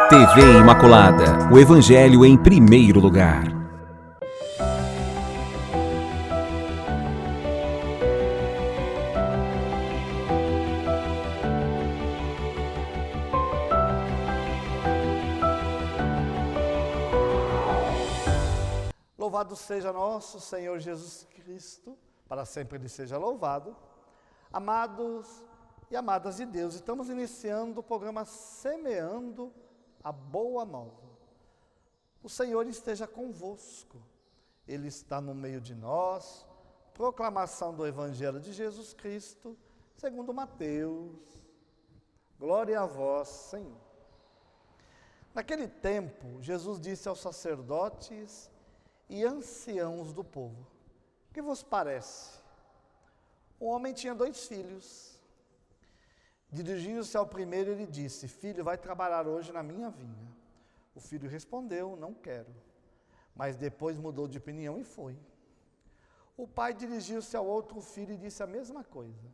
TV Imaculada, o Evangelho em primeiro lugar. Louvado seja nosso Senhor Jesus Cristo, para sempre Ele seja louvado. Amados e amadas de Deus, estamos iniciando o programa Semeando a Boa Nova. O Senhor esteja convosco, Ele está no meio de nós. Proclamação do Evangelho de Jesus Cristo, segundo Mateus. Glória a vós, Senhor. Naquele tempo, Jesus disse aos sacerdotes e anciãos do povo: que vos parece? Um homem tinha 2 filhos. Dirigindo-se ao primeiro, ele disse: filho, vai trabalhar hoje na minha vinha. O filho respondeu: não quero. Mas depois mudou de opinião e foi. O pai dirigiu-se ao outro filho e disse a mesma coisa.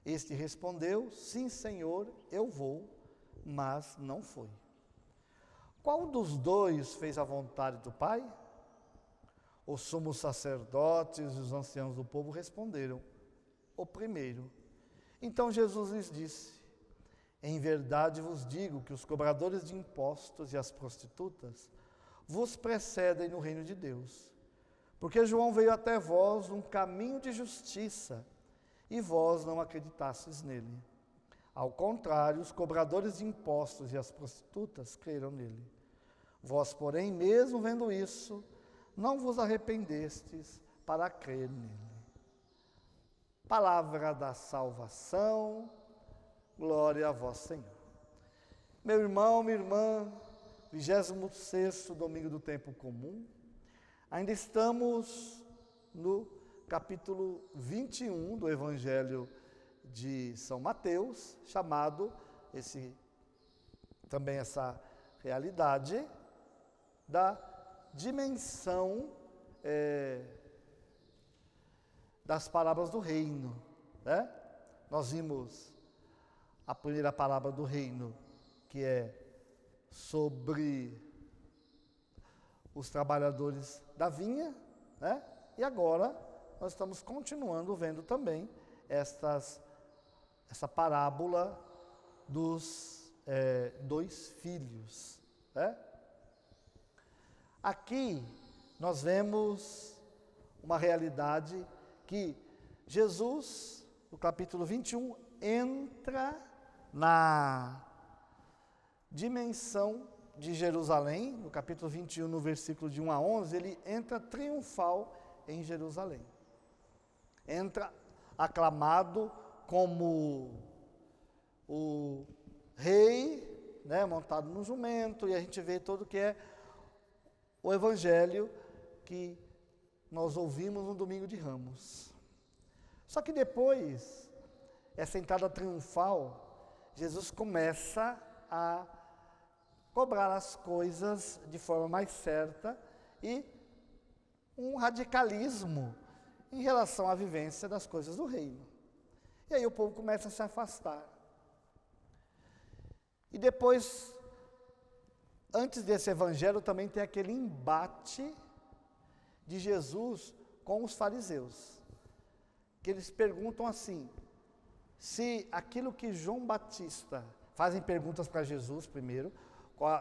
Este respondeu: sim, senhor, eu vou, mas não foi. Qual dos 2 fez a vontade do pai? Os sumos sacerdotes e os anciãos do povo responderam: o primeiro. Então Jesus lhes disse: em verdade vos digo que os cobradores de impostos e as prostitutas vos precedem no reino de Deus. Porque João veio até vós um caminho de justiça, e vós não acreditastes nele. Ao contrário, os cobradores de impostos e as prostitutas creram nele. Vós, porém, mesmo vendo isso, não vos arrependestes para crer nele. Palavra da salvação, glória a vós, Senhor. Meu irmão, minha irmã, 26º domingo do tempo comum, ainda estamos no capítulo 21 do Evangelho de São Mateus, chamado, também essa realidade, da dimensão das parábolas do reino, né? Nós vimos a primeira parábola do reino, que é sobre os trabalhadores da vinha, né? E agora nós estamos continuando vendo também essa parábola dos 2 filhos, né? Aqui nós vemos uma realidade que Jesus, no capítulo 21, entra na dimensão de Jerusalém. No capítulo 21, no versículo de 1 a 11, ele entra triunfal em Jerusalém. Entra aclamado como o rei, né, montado no jumento, e a gente vê todo que é o evangelho que nós ouvimos no domingo de Ramos. Só que depois, essa entrada triunfal, Jesus começa a cobrar as coisas de forma mais certa e um radicalismo em relação à vivência das coisas do reino. E aí o povo começa a se afastar. E depois, antes desse evangelho, também tem aquele embate de Jesus com os fariseus, que eles perguntam assim, se aquilo que João Batista, fazem perguntas para Jesus primeiro,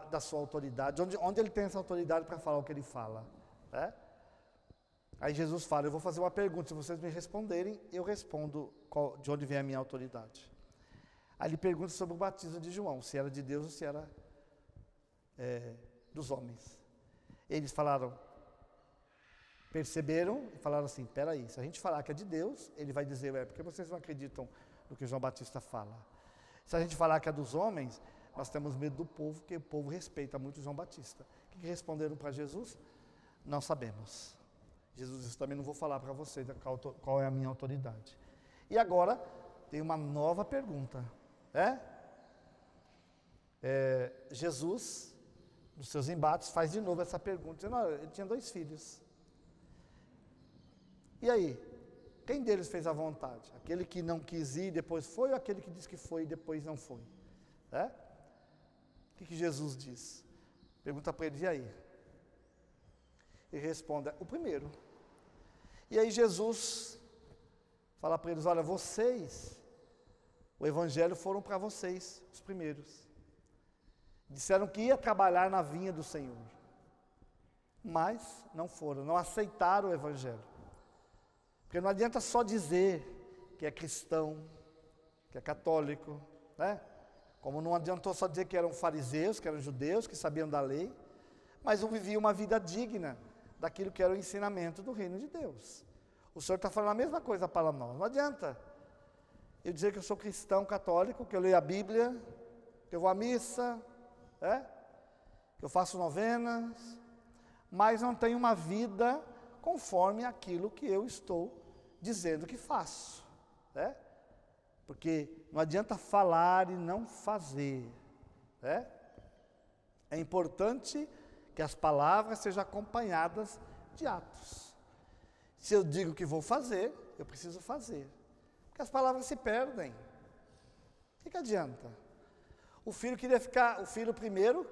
da sua autoridade, onde ele tem essa autoridade para falar o que ele fala, né? Aí Jesus fala: eu vou fazer uma pergunta, se vocês me responderem, eu respondo de onde vem a minha autoridade. Aí ele pergunta sobre o batismo de João, se era de Deus ou se era dos homens. Eles falaram, perceberam e falaram assim: peraí, se a gente falar que é de Deus, ele vai dizer: porque vocês não acreditam no que João Batista fala. Se a gente falar que é dos homens, nós temos medo do povo, porque o povo respeita muito João Batista. O que responderam para Jesus? Não sabemos. Jesus disse: também não vou falar para vocês qual é a minha autoridade. E agora tem uma nova pergunta, né? Jesus, nos seus embates, faz de novo essa pergunta, dizendo: ele tinha 2 filhos. E aí, quem deles fez a vontade? Aquele que não quis ir, depois foi, ou aquele que disse que foi e depois não foi? O que Jesus diz? Pergunta para eles, e aí? Ele responde, o primeiro. E aí Jesus fala para eles, olha, vocês, o evangelho foram para vocês, os primeiros. Disseram que ia trabalhar na vinha do Senhor. Mas não foram, não aceitaram o evangelho. Porque não adianta só dizer que é cristão, que é católico, né? Como não adiantou só dizer que eram fariseus, que eram judeus, que sabiam da lei, mas não viviam uma vida digna daquilo que era o ensinamento do reino de Deus. O Senhor está falando a mesma coisa para nós. Não adianta eu dizer que eu sou cristão católico, que eu leio a Bíblia, que eu vou à missa, que eu faço novenas, mas não tenho uma vida conforme aquilo que eu estou dizendo que faço, porque não adianta falar e não fazer, É importante que as palavras sejam acompanhadas de atos. Se eu digo que vou fazer, eu preciso fazer, porque as palavras se perdem. O que adianta? O filho queria ficar, o filho primeiro,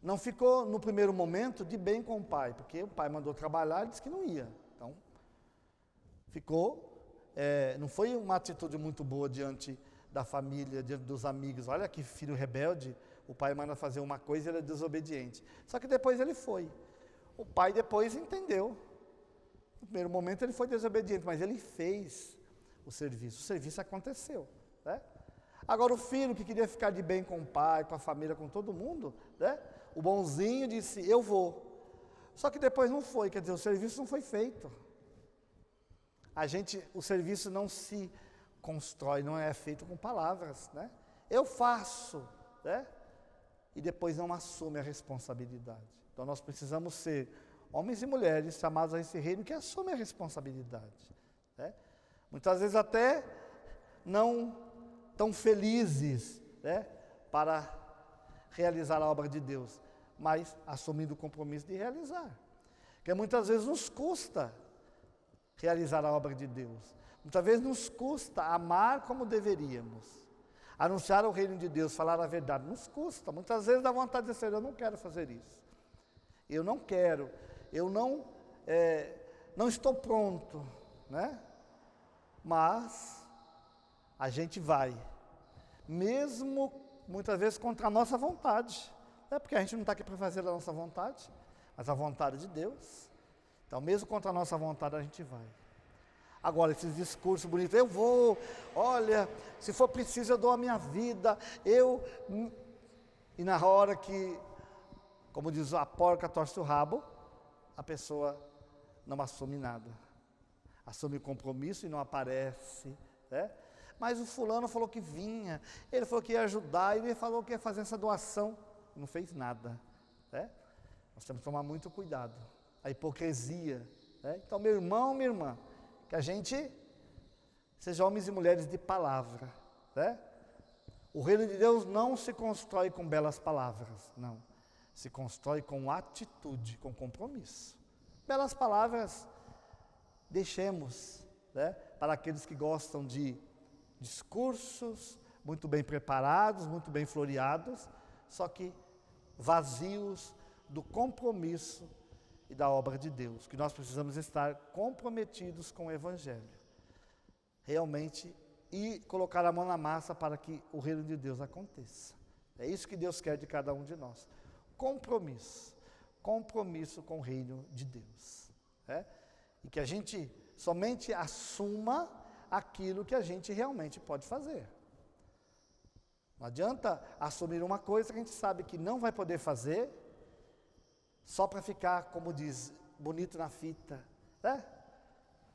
não ficou no primeiro momento de bem com o pai, porque o pai mandou trabalhar e disse que não ia. Então, ficou, não foi uma atitude muito boa diante da família, diante dos amigos. Olha que filho rebelde, o pai manda fazer uma coisa e ele é desobediente. Só que depois ele foi. O pai depois entendeu. No primeiro momento ele foi desobediente, mas ele fez o serviço aconteceu. Agora o filho que queria ficar de bem com o pai, com a família, com todo mundo, o bonzinho disse, eu vou. Só que depois não foi, quer dizer, o serviço não foi feito. O serviço não se constrói, não é feito com palavras, Eu faço, e depois não assume a responsabilidade. Então nós precisamos ser homens e mulheres chamados a esse reino que assumem a responsabilidade. Muitas vezes até não tão felizes, para realizar a obra de Deus, mas assumindo o compromisso de realizar. Porque muitas vezes nos custa realizar a obra de Deus. Muitas vezes nos custa amar como deveríamos. Anunciar o reino de Deus, falar a verdade, nos custa. Muitas vezes dá vontade de dizer, eu não quero fazer isso. Eu não quero, eu não estou pronto, Mas a gente vai, mesmo muitas vezes contra a nossa vontade, porque a gente não está aqui para fazer a nossa vontade, mas a vontade de Deus. Então, mesmo contra a nossa vontade, a gente vai. Agora, esses discursos bonitos, eu vou, olha, se for preciso eu dou a minha vida, e na hora que, como diz, a porca torce o rabo, a pessoa não assume nada. Assume o compromisso e não aparece, Mas o fulano falou que vinha, ele falou que ia ajudar, ele falou que ia fazer essa doação, não fez nada, Nós temos que tomar muito cuidado, a hipocrisia, Então, meu irmão, minha irmã, que a gente seja homens e mulheres de palavra, O reino de Deus não se constrói com belas palavras, não, se constrói com atitude, com compromisso. Belas palavras, deixemos, para aqueles que gostam de discursos muito bem preparados, muito bem floreados, só que vazios do compromisso e da obra de Deus, que nós precisamos estar comprometidos com o Evangelho, realmente, e colocar a mão na massa para que o reino de Deus aconteça. É isso que Deus quer de cada um de nós, compromisso com o reino de Deus, e que a gente somente assuma aquilo que a gente realmente pode fazer. Não adianta assumir uma coisa que a gente sabe que não vai poder fazer, só para ficar, como diz, bonito na fita,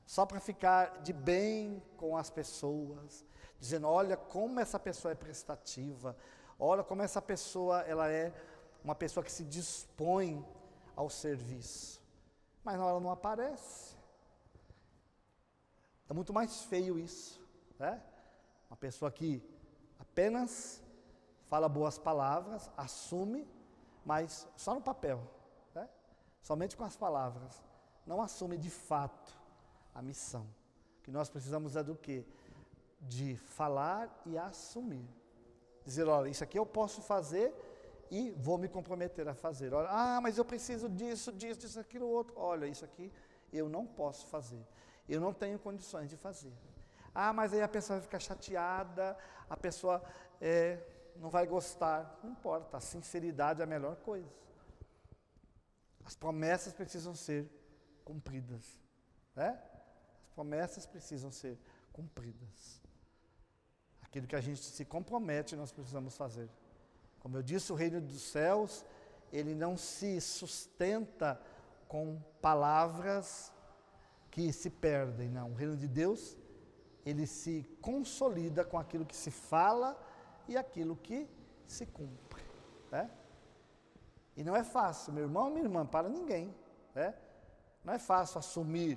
Só para ficar de bem com as pessoas, dizendo, olha como essa pessoa é prestativa, olha como essa pessoa, ela é uma pessoa que se dispõe ao serviço. Mas na hora não aparece. É muito mais feio isso, Uma pessoa que apenas fala boas palavras, assume, mas só no papel, somente com as palavras, não assume de fato a missão. O que nós precisamos é do quê? De falar e assumir. Dizer, olha, isso aqui eu posso fazer e vou me comprometer a fazer. Olha, mas eu preciso disso, aquilo, outro. Olha, isso aqui eu não posso fazer. Eu não tenho condições de fazer. Mas aí a pessoa vai ficar chateada, a pessoa não vai gostar. Não importa, a sinceridade é a melhor coisa. As promessas precisam ser cumpridas. Né? As promessas precisam ser cumpridas. Aquilo que a gente se compromete, nós precisamos fazer. Como eu disse, o reino dos céus, ele não se sustenta com palavras que se perdem, não. O reino de Deus, ele se consolida com aquilo que se fala e aquilo que se cumpre. Né? E não é fácil, meu irmão, minha irmã, para ninguém. Né? Não é fácil assumir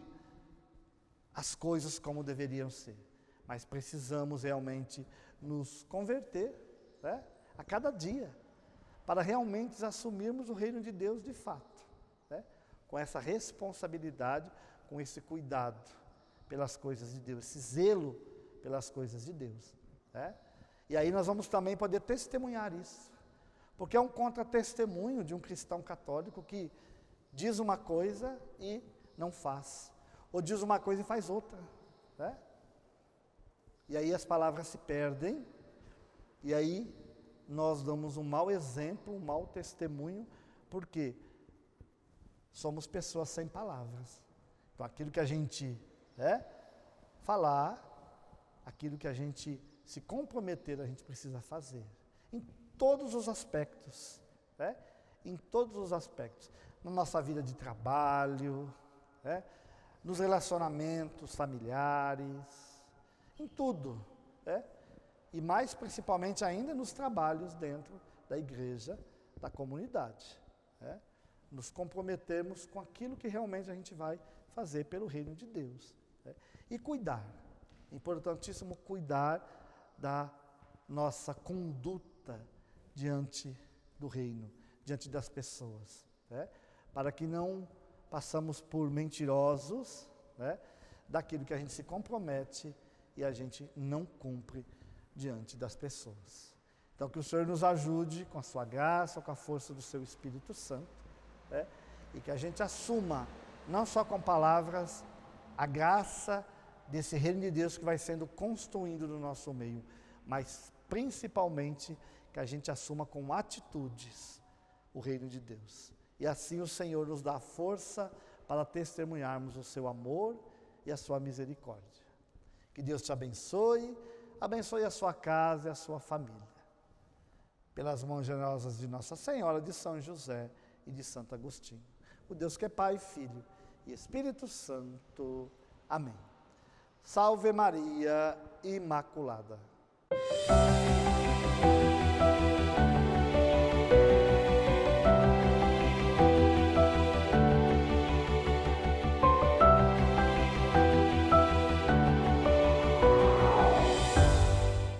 as coisas como deveriam ser. Mas precisamos realmente nos converter, né, a cada dia, para realmente assumirmos o reino de Deus de fato, né, com essa responsabilidade, com esse cuidado pelas coisas de Deus, esse zelo pelas coisas de Deus. Né? E aí nós vamos também poder testemunhar isso, porque é um contra-testemunho de um cristão católico que diz uma coisa e não faz, ou diz uma coisa e faz outra, né? E aí as palavras se perdem, e aí nós damos um mau exemplo, um mau testemunho, porque somos pessoas sem palavras. Então aquilo que a gente falar, aquilo que a gente se comprometer, a gente precisa fazer. Em todos os aspectos, né? Em todos os aspectos. Na nossa vida de trabalho, né? Nos relacionamentos familiares, em tudo, né? E mais principalmente ainda nos trabalhos dentro da igreja, da comunidade. Né? Nos comprometermos com aquilo que realmente a gente vai fazer pelo reino de Deus. Né? E cuidar, importantíssimo cuidar da nossa conduta diante do reino, diante das pessoas. Né? Para que não passamos por mentirosos, né? Daquilo que a gente se compromete e a gente não cumpre diante das pessoas. Então, que o Senhor nos ajude com a sua graça, com a força do seu Espírito Santo, né? E que a gente assuma, não só com palavras, a graça desse reino de Deus que vai sendo construído no nosso meio, mas principalmente que a gente assuma com atitudes o reino de Deus. E assim o Senhor nos dá força para testemunharmos o seu amor e a sua misericórdia. Que Deus te abençoe, abençoe a sua casa e a sua família. Pelas mãos generosas de Nossa Senhora, de São José e de Santo Agostinho. O Deus que é Pai, Filho e Espírito Santo. Amém. Salve Maria Imaculada.